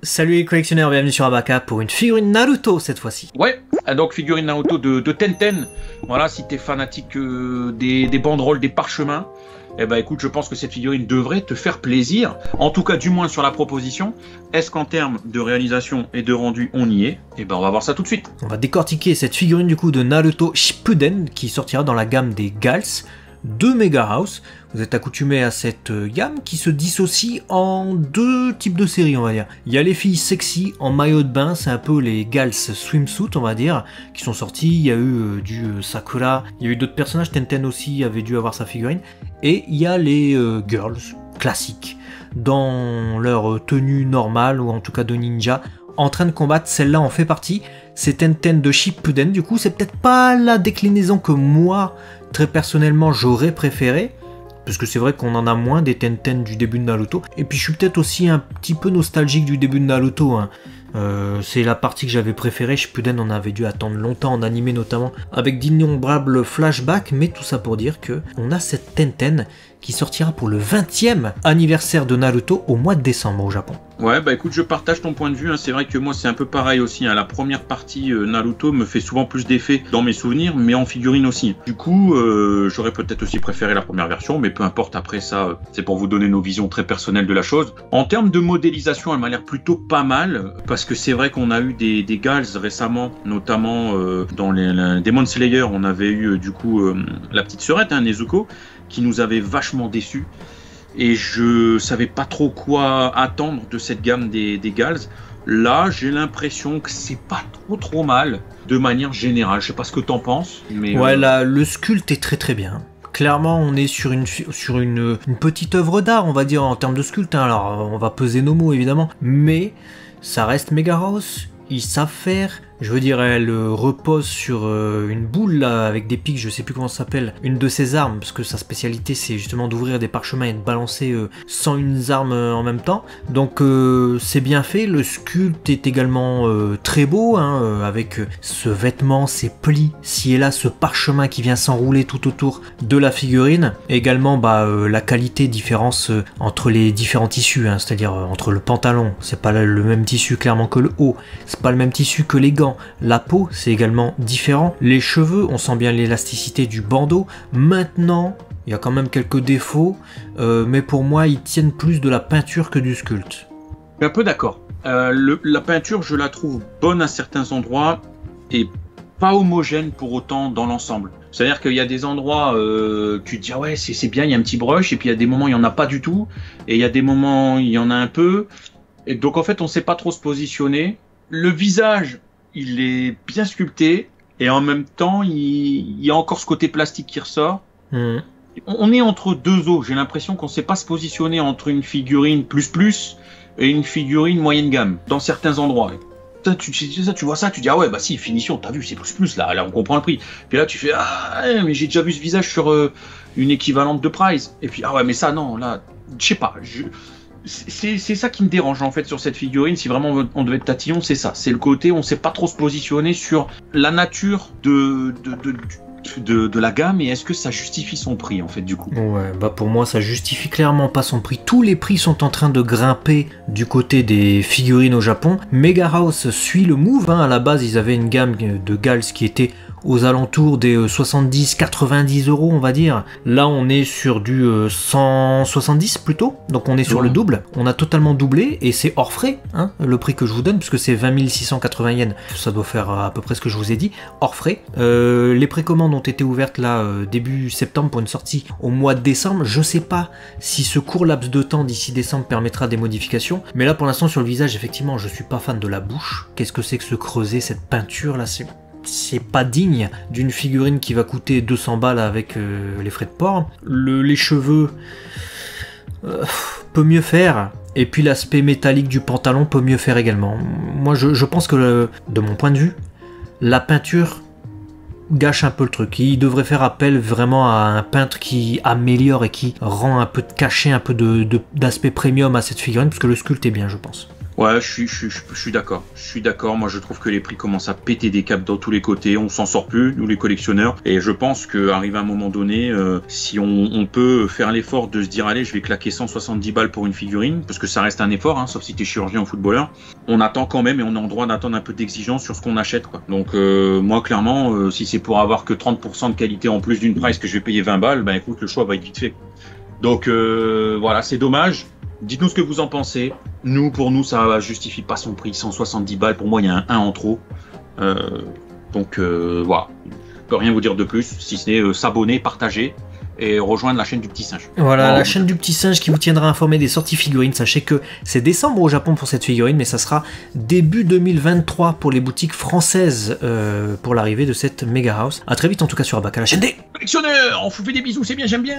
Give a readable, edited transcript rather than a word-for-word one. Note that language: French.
Salut les collectionneurs, bienvenue sur Abaka pour une figurine Naruto cette fois-ci. Ouais, donc figurine Naruto de Tenten. Voilà, si t'es fanatique des banderoles, des parchemins, eh ben écoute, je pense que cette figurine devrait te faire plaisir. En tout cas, du moins sur la proposition. Est-ce qu'en termes de réalisation et de rendu, on y est? Eh ben on va voir ça tout de suite. On va décortiquer cette figurine du coup de Naruto Shippuden qui sortira dans la gamme des Gals de Mega House. Vous êtes accoutumés à cette gamme qui se dissocie en deux types de séries, on va dire. Il y a les filles sexy en maillot de bain, c'est un peu les Gals swimsuit, on va dire, qui sont sortis. Il y a eu du Sakura, il y a eu d'autres personnages, Tenten aussi avait dû avoir sa figurine. Et il y a les girls classiques, dans leur tenue normale, ou en tout cas de ninja, en train de combattre. Celle-là en fait partie. C'est Tenten de Shippuden, du coup c'est peut-être pas la déclinaison que moi, très personnellement, j'aurais préféré. Parce que c'est vrai qu'on en a moins des Tenten du début de Naruto. Et puis je suis peut-être aussi un petit peu nostalgique du début de Naruto. Hein. C'est la partie que j'avais préférée. Shippuden, on avait dû attendre longtemps en animé notamment, avec d'innombrables flashbacks. Mais tout ça pour dire que on a cette Tenten qui sortira pour le 20e anniversaire de Naruto au mois de décembre au Japon. Ouais, bah écoute, je partage ton point de vue, hein. C'est vrai que moi c'est un peu pareil aussi, hein. La première partie Naruto me fait souvent plus d'effet dans mes souvenirs, mais en figurine aussi. Du coup, j'aurais peut-être aussi préféré la première version, mais peu importe, après ça, c'est pour vous donner nos visions très personnelles de la chose. En termes de modélisation, elle m'a l'air plutôt pas mal, parce que c'est vrai qu'on a eu des Gals récemment, notamment dans les Demon Slayer, on avait eu du coup la petite sœurette, hein, Nezuko, qui nous avait vachement déçus. Et je savais pas trop quoi attendre de cette gamme des Gals. Là, j'ai l'impression que c'est pas trop mal, de manière générale. Je sais pas ce que t'en penses, mais... Ouais, là, le sculpte est très bien. Clairement, on est sur une petite œuvre d'art, on va dire, en termes de sculpte. Hein. Alors, on va peser nos mots, évidemment. Mais ça reste Mega House. Ils savent faire. Je veux dire, elle repose sur une boule là, avec des pics, je sais plus comment ça s'appelle, une de ses armes, parce que sa spécialité c'est justement d'ouvrir des parchemins et de balancer 101 armes en même temps. Donc c'est bien fait, le sculpte est également très beau, hein, avec ce vêtement, ces plis, ci et là, ce parchemin qui vient s'enrouler tout autour de la figurine. Et également la qualité différence entre les différents tissus, hein, c'est-à-dire entre le pantalon, c'est pas le même tissu clairement que le haut, c'est pas le même tissu que les gants. La peau, c'est également différent. Les cheveux, on sent bien l'élasticité du bandeau. Maintenant, il y a quand même quelques défauts, mais pour moi, ils tiennent plus de la peinture que du sculpte. Je suis un peu d'accord. La peinture, je la trouve bonne à certains endroits et pas homogène pour autant dans l'ensemble. C'est-à-dire qu'il y a des endroits, tu te dis ah ouais, c'est bien, il y a un petit brush, et puis il y a des moments, il n'y en a pas du tout, et il y a des moments, il y en a un peu. Et donc en fait, on ne sait pas trop se positionner. Le visage, il est bien sculpté, et en même temps, il y a encore ce côté plastique qui ressort. On est entre deux eaux. J'ai l'impression qu'on ne sait pas se positionner entre une figurine plus et une figurine moyenne gamme, dans certains endroits. Tu vois ça, tu dis ah ouais, bah si, finition, t'as vu, c'est plus, là on comprend le prix. Puis là, tu fais ah, mais j'ai déjà vu ce visage sur une équivalente de Price. Et puis ah ouais, mais ça, non, là, je sais pas. C'est ça qui me dérange en fait sur cette figurine. Si vraiment on devait être tatillon, c'est ça. C'est le côté on sait pas trop se positionner sur la nature de la gamme, et est-ce que ça justifie son prix en fait du coup. Ouais, bah pour moi ça justifie clairement pas son prix. Tous les prix sont en train de grimper du côté des figurines au Japon. Mega House suit le move, hein. À la base ils avaient une gamme de Gals qui était aux alentours des 70-90 euros on va dire. Là on est sur du 170 plutôt, donc on est sur le double. On a totalement doublé et c'est hors frais, hein, le prix que je vous donne, puisque c'est 20 680 yens, ça doit faire à peu près ce que je vous ai dit, hors frais. Les précommandes ont été ouvertes là début septembre pour une sortie au mois de décembre. Je sais pas si ce court laps de temps d'ici décembre permettra des modifications, mais là pour l'instant sur le visage effectivement je suis pas fan de la bouche. Qu'est-ce que c'est que ce creuset, cette peinture là, c'est pas digne d'une figurine qui va coûter 200 balles avec les frais de port. Les cheveux peut mieux faire, et puis l'aspect métallique du pantalon peut mieux faire également. Moi je pense que de mon point de vue, la peinture gâche un peu le truc. Il devrait faire appel vraiment à un peintre qui améliore et qui rend un peu de cachet, un peu d'aspect premium à cette figurine, parce que le sculpte est bien, je pense. Ouais, je suis d'accord. Je suis d'accord. Moi, je trouve que les prix commencent à péter des câbles dans tous les côtés. On s'en sort plus, nous les collectionneurs. Et je pense qu'arrive un moment donné, si on peut faire l'effort de se dire, allez, je vais claquer 170 balles pour une figurine, parce que ça reste un effort, hein, sauf si t'es chirurgien ou footballeur. On attend quand même et on est en droit d'attendre un peu d'exigence sur ce qu'on achète, quoi. Donc, moi, clairement, si c'est pour avoir que 30% de qualité en plus d'une price que je vais payer 20 balles, ben écoute, le choix va être vite fait. Donc, voilà, c'est dommage. Dites-nous ce que vous en pensez. Nous, pour nous, ça justifie pas son prix. 170 balles, pour moi, il y a un 1 en trop. Donc, voilà. Je peux rien vous dire de plus, si ce n'est s'abonner, partager et rejoindre la chaîne du Petit Singe. Voilà, la chaîne du Petit Singe qui vous tiendra informé des sorties figurines. Sachez que c'est décembre au Japon pour cette figurine, mais ça sera début 2023 pour les boutiques françaises pour l'arrivée de cette Mega House. A très vite en tout cas sur Abaca, la chaîne des collectionneurs. On vous fait des bisous, c'est bien, j'aime bien.